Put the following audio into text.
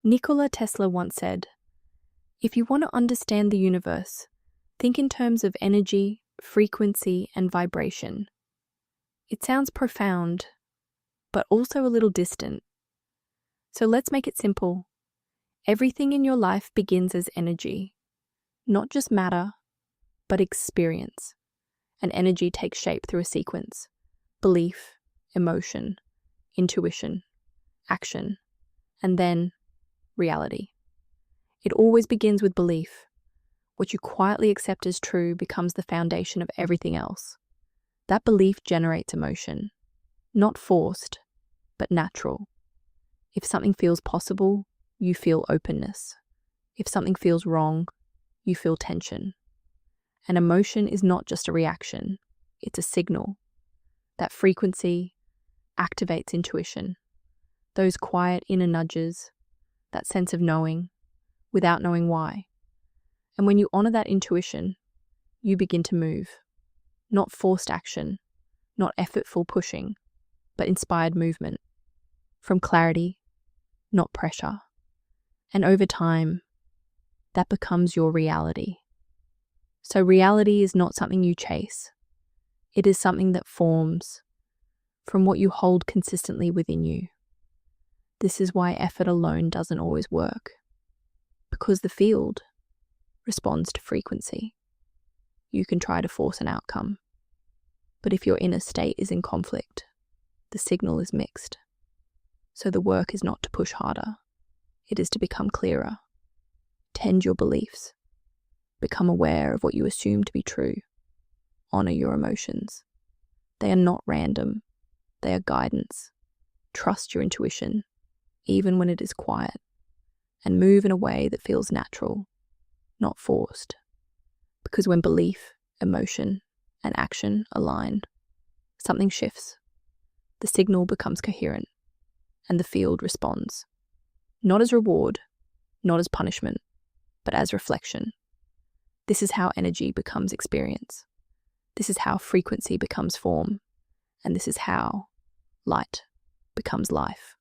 Nikola Tesla once said, "If you want to understand the universe, think in terms of energy, frequency, and vibration." It sounds profound, but also a little distant. So let's make it simple. Everything in your life begins as energy, not just matter, but experience. And energy takes shape through a sequence: belief, emotion, intuition, action, and then reality. It always begins with belief. What you quietly accept as true becomes the foundation of everything else. That belief generates emotion, not forced, but natural. If something feels possible, you feel openness. If something feels wrong, you feel tension. And emotion is not just a reaction, it's a signal. That frequency activates intuition, those quiet inner nudges, that sense of knowing, without knowing why. And when you honor that intuition, you begin to move. Not forced action, not effortful pushing, but inspired movement. From clarity, not pressure. And over time, that becomes your reality. So reality is not something you chase. It is something that forms from what you hold consistently within you. This is why effort alone doesn't always work, because the field responds to frequency. You can try to force an outcome, but if your inner state is in conflict, the signal is mixed. So the work is not to push harder, it is to become clearer. Tend your beliefs. Become aware of what you assume to be true. Honor your emotions. They are not random, they are guidance. Trust your intuition, even when it is quiet, and move in a way that feels natural, not forced. Because when belief, emotion, and action align, something shifts. The signal becomes coherent, and the field responds. Not as reward, not as punishment, but as reflection. This is how energy becomes experience. This is how frequency becomes form. And this is how light becomes life.